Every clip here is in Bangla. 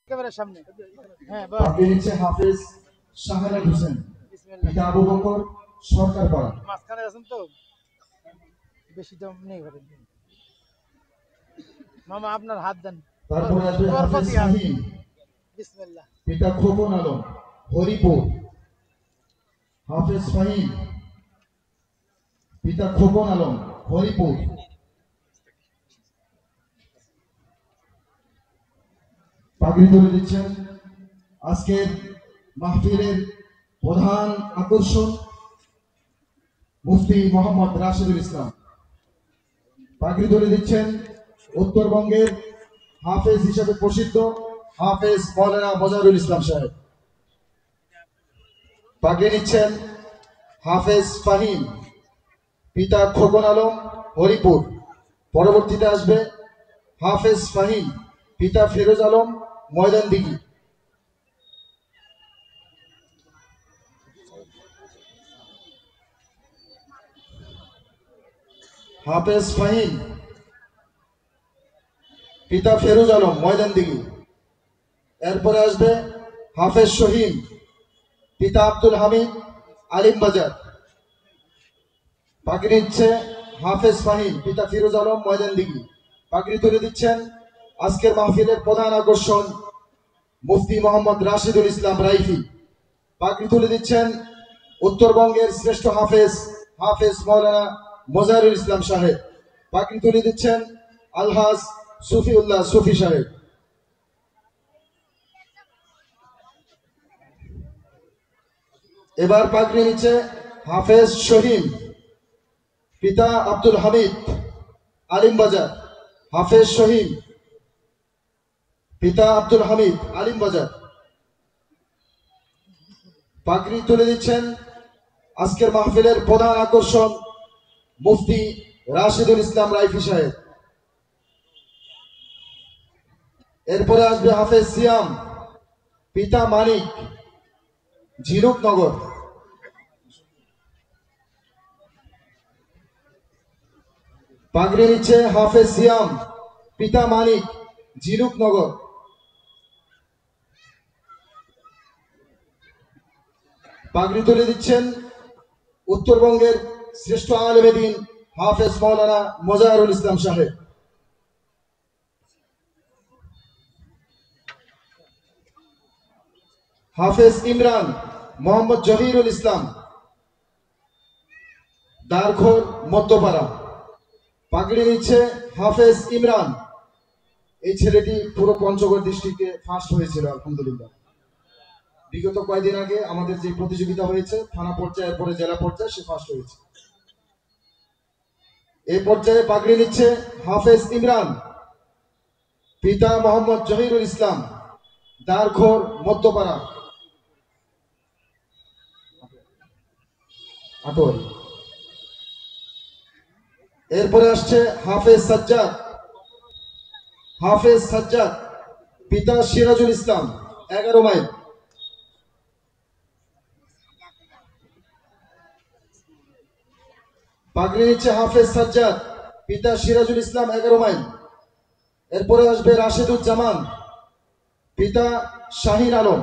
ক্যামেরার সামনে। হ্যাঁ আপনি নিচে হাফেজ শাহানা হোসেন, পিতা আবু বকর সরকার পাড়া। মাঝখানে আছেন তো, বেশি দাম নেই ঘরে। মামা আপনার হাত দেন, তারপরে আসবে হাফেজ বরকতি হাত। শাহিন, বিসমিল্লাহ। পিতা খোকন আলম, হরিপুর। হাফেজ ফাহিম, পিতা খোকন আলম, হরিপুর। পাগড়ি তুলে দিচ্ছেন আজকের মাহফিলের প্রধান আকর্ষণ মুফতি মোহাম্মদ রাশিদুল ইসলাম। পাগড়ি তুলে দিচ্ছেন উত্তরবঙ্গের হাফেজ হিসেবে প্রসিদ্ধ হাফেজ মৌলানা মজারুল ইসলাম সাহেব। পাগড়ি নিচ্ছেন হাফেজ ফাহিম, পিতা খোকন আলম, হরিপুর। পরবর্তীতে আসবে হাফেজ ফাহিম, পিতা ফিরোজ আলম, ময়দানদিঘি। হাফেজ ফাহিম, পিতা ফেরুজ আলম, ময়দানদিঘি। এরপরে আসবে হাফেজ শহীদ, পিতা আব্দুল হামিদ, আলিমবাজার। পাগড়ি নিচ্ছে হাফেজ ফাহিম, পিতা ফিরোজ আলম, ময়দানদিঘি। পাগড়ি তুলে দিচ্ছেন আজকের মাহফিলের প্রধান আকর্ষণ মুফতি মোহাম্মদ রাশিদুল ইসলাম রাইফি। পাগড়ি তুলে দিচ্ছেন উত্তরবঙ্গের শ্রেষ্ঠ হাফেজ হাফেজ মৌলানা মজারুল ইসলাম সাহেব। পাগড়ি তুলে দিচ্ছেন আলহাজ সুফিউল্লাহ সুফি সাহেব। এবার পাগড়ি নিচ্ছে হাফেজ শহীদ, পিতা আব্দুল হামিদ, আলিমবাজার। হাফেজ শহীদ, পিতা আব্দুল হামিদ, আলিমবাজার। পাগড়ি তুলে দিচ্ছেন আজকের মাহফিলের প্রধান আকর্ষণ মুফতি রাশিদুল ইসলাম রাইফি সাহেব। এরপরে আসবে হাফেজ সিয়াম, পিতা মানিক, ঝিনুকনগর। পাগড়ি নিচ্ছে হাফেজ সিয়াম, পিতা মানিক, ঝিনুকনগর। পাগড়ি তুলে দিচ্ছেন উত্তরবঙ্গের শ্রেষ্ঠ আলেমে দ্বীন হাফেজ মৌলানা মজারুল ইসলাম সাহেব। হাফেজ ইমরান মোহাম্মদ জহিরুল ইসলাম, দারখোর, মধ্যপাড়া। পাগড়ি নিচ্ছে হাফেজ ইমরান। এই ছেলেটি পুরো পঞ্চগড় ডিস্ট্রিক্টে ফার্স্ট হয়েছিল আলহামদুলিল্লাহ। বিগত কয়েকদিন আগে আমাদের যে প্রতিযোগিতা হয়েছে থানা পর্যায়ের পরে জেলা পর্যায়ে সে ফার্স্ট হয়েছে। এই পর্যায়ে পাগড়ি নিচ্ছে হাফেজ ইমরান, পিতা মোহাম্মদ জহিরুল ইসলাম, দারখোর, মধ্যপাড়া, আটোয়ারি। এরপরে আসছে হাফেজ সাজ্জাদ, হাফেজ সাজ্জাদ, পিতা সিরাজুল ইসলাম, 11 মাইল। পাগড়ি নিচ্ছে হাফেজ সাজ্জাদ, পিতা সিরাজুল ইসলাম, 11 মাইল। এরপরে আসবে রাশেদুজ্জামান, পিতা শাহিন আলম,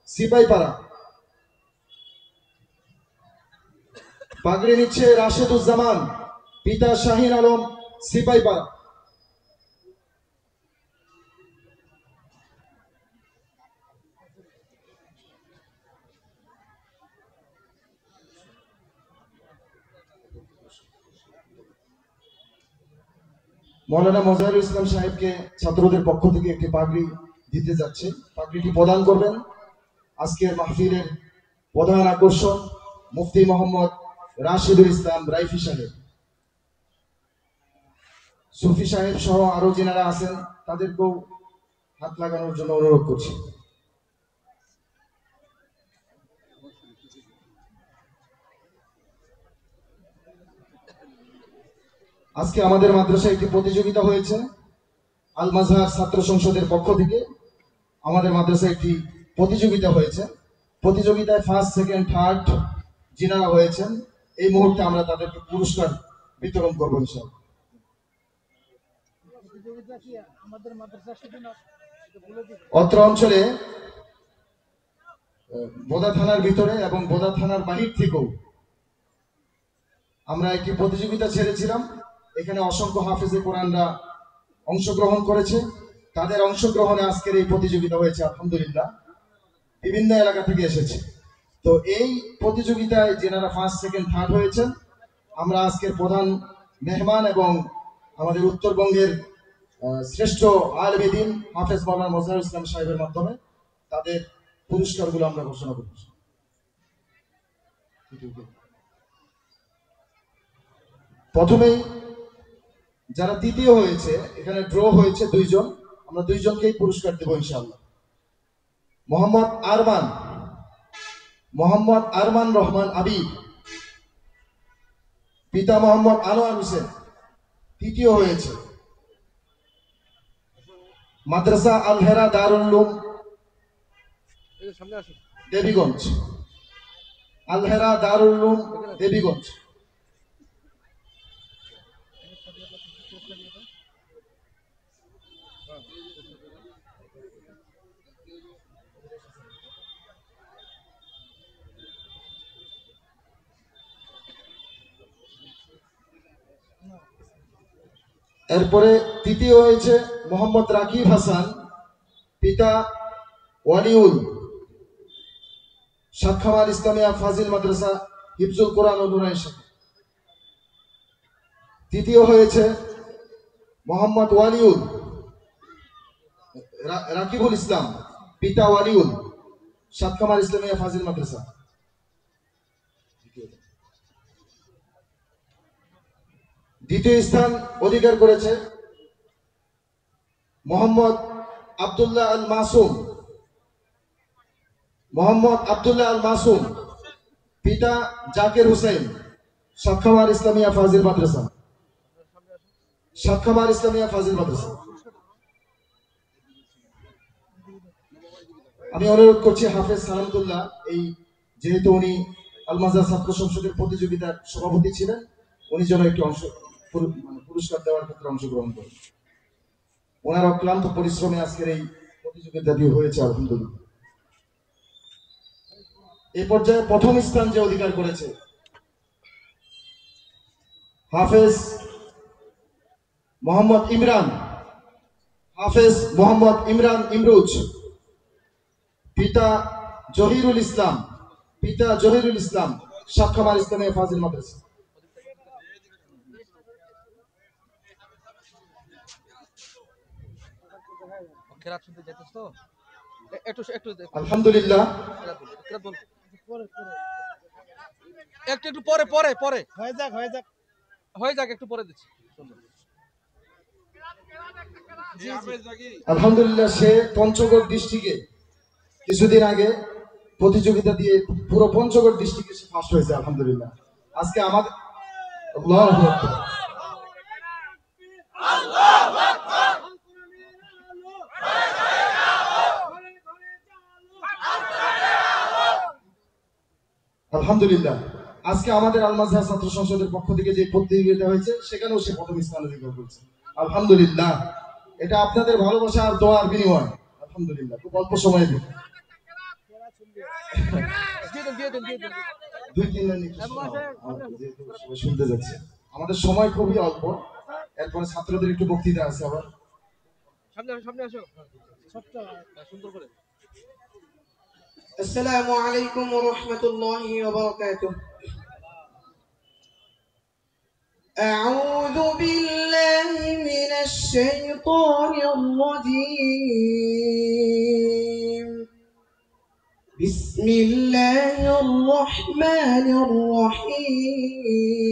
সিপাইপাড়া। পাগড়ি নিচ্ছে রাশেদুজ্জামান, পিতা শাহিন আলম, সিপাইপাড়া। মৌলানা মজারুল ইসলাম সাহেবকে ছাত্রদের পক্ষ থেকে একটি পাগড়ি দিতে যাচ্ছে। পাগড়িটি প্রদান করবেন আজকের মাহফিলের প্রধান আকর্ষণ মুফতি মোহাম্মদ রাশিদুল ইসলাম রাইফি সাহেব। সুফি সাহেব সহ আরো যিনারা আছেন তাদেরকেও হাত লাগানোর জন্য অনুরোধ করছি। আজকে আমাদের মাদ্রাসায় একটি প্রতিযোগিতা হয়েছে আল মাজহার ছাত্র সংসদের পক্ষ থেকে। আমাদের মাদ্রাসায় একটি প্রতিযোগিতা হয়েছে। প্রতিযোগিতায় ফার্স্ট, সেকেন্ড, থার্ড যিনারা হয়েছেন এই মুহূর্তে আমরা তাদেরকে পুরস্কার বিতরণ করবো ইনশাআল্লাহ। প্রতিযোগিতা কি আমাদের মাদ্রাসা শুধু না, অত্র অঞ্চলে বোদা থানার ভিতরে এবং বোদা থানার বাহির থেকেও আমরা একটি প্রতিযোগিতা ছেড়েছিলাম। এখানে অসংখ্য হাফেজে কোরআনরা অংশগ্রহণ করেছে। তাদের অংশগ্রহণে আজকের এই প্রতিযোগিতা হয়েছে আলহামদুলিল্লাহ। বিভিন্ন এলাকা থেকে এসেছে। তো এই প্রতিযোগিতায় যেনারা ফার্স্ট সেকেন্ড থার্ড হয়েছেন, আমরা আজকের প্রধান মেহমান এবং আমাদের উত্তরবঙ্গের শ্রেষ্ঠ আলেমে দ্বীন হাফেজ মাওলানা মজহারুল ইসলাম সাহেবের মাধ্যমে তাদের পুরস্কারগুলো আমরা ঘোষণা করছি। প্রথমেই যারা তৃতীয় হয়েছে, এখানে ড্র হয়েছে দুইজন, আমরা দুইজনকেই পুরস্কার দেব ইনশাআল্লাহ। মোহাম্মদ আরমান রহমান আবিদ, পিতা মোহাম্মদ আনোয়ার হোসেন, তৃতীয় হয়েছে। মাদ্রাসা আল হেরা দারুল উলুম দেবীগঞ্জ, আল হেরা দারুল উলুম দেবীগঞ্জ। এরপরে তৃতীয় হয়েছে মোহাম্মদ রাকিব হাসান, পিতা ওয়ালিউল, সাতখামার ইসলামিয়া ফাজিল মাদ্রাসা হিফজুল কোরআন ও নুরাইন শাখা। তৃতীয় হয়েছে মোহাম্মদ ওয়ালিউল রাকিবুল ইসলাম, পিতা ওয়ালিউল, সাতখামার ইসলামিয়া ফাজিল মাদ্রাসা। দ্বিতীয় স্থান অধিকার করেছে মোহাম্মদ আব্দুল্লাহ আল মাসুম, পিতা জাকির হুসেন, সাতখামার ইসলামিয়া ফাজিল মাদ্রাসা। আমি অনুরোধ করছি হাফেজ সালামতুল্লাহ, এই যেহেতু উনি আল মাজার ছাত্র সংসদের প্রতিযোগিতার সভাপতি ছিলেন, উনি যেন একটু পুরস্কার দেওয়ার ক্ষেত্রে অংশগ্রহণ করেন। ওনার অক্লান্ত পরিশ্রমে আজকের এই প্রতিযোগিতাটি হয়েছে আলহামদুলিল্লাহ। এই পর্যায়ে প্রথম স্থান যে অধিকার করেছে হাফেজ মোহাম্মদ ইমরান ইমরুজ, পিতা জহিরুল ইসলাম, সাতখামার ইসলামিয়া ফাজিল মাদ্রাসা। আলহামদুলিল্লাহ। একটু পরে হয়ে যাক একটু পরে দিচ্ছি। আলহামদুলিল্লাহ, সে পঞ্চগড় ডিস্ট্রিক্টে কিছুদিন আগে প্রতিযোগিতা দিয়ে পুরো পঞ্চগড় ডিস্ট্রিক্টে সে ফার্স্ট হয়েছে আলহামদুলিল্লাহ। আজকে আমাদের আলহামদুলিল্লাহ, আজকে আমাদের আল মাযহার ছাত্র সংসদের পক্ষ থেকে যে প্রতিযোগিতা হয়েছে সেখানেও সে প্রথম স্থান অধিকার করেছে আলহামদুলিল্লাহ। এটা আপনাদের ভালোবাসা আর দোয়ার বিনিময় আলহামদুলিল্লাহ। খুব অল্প সময়ে দিন, 2-3 লাইন শুনতে যাচ্ছে। আমাদের সময় খুবই অল্প, এরপরে ছাত্রদের একটু বক্তৃতা আছে। আবার সামনে আসো সুন্দর করে। السلام عليكم ورحمة الله وبركاته. أعوذ بالله من الشيطان الرجيم. بسم الله الرحمن الرحيم.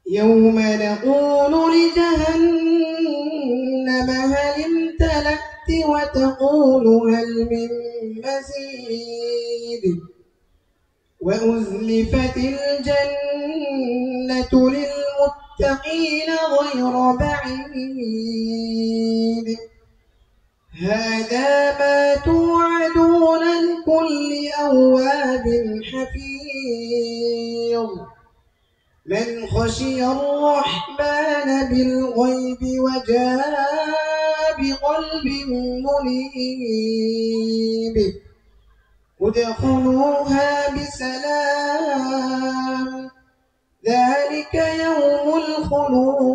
يوم نقول لجهنم هل امتلأت وتقول هل من مزيد وأزلفت الجنة للمتقين غير بعيد هذا ما توعدون لكل أواب حفيظ من خشي الرحمن بالغيب وجاء بقلب منيب ادخلوها بسلام ذلك يوم الخلود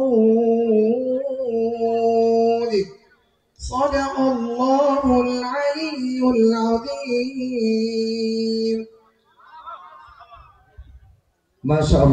صدق الله العلي العظيم ما شاء الله.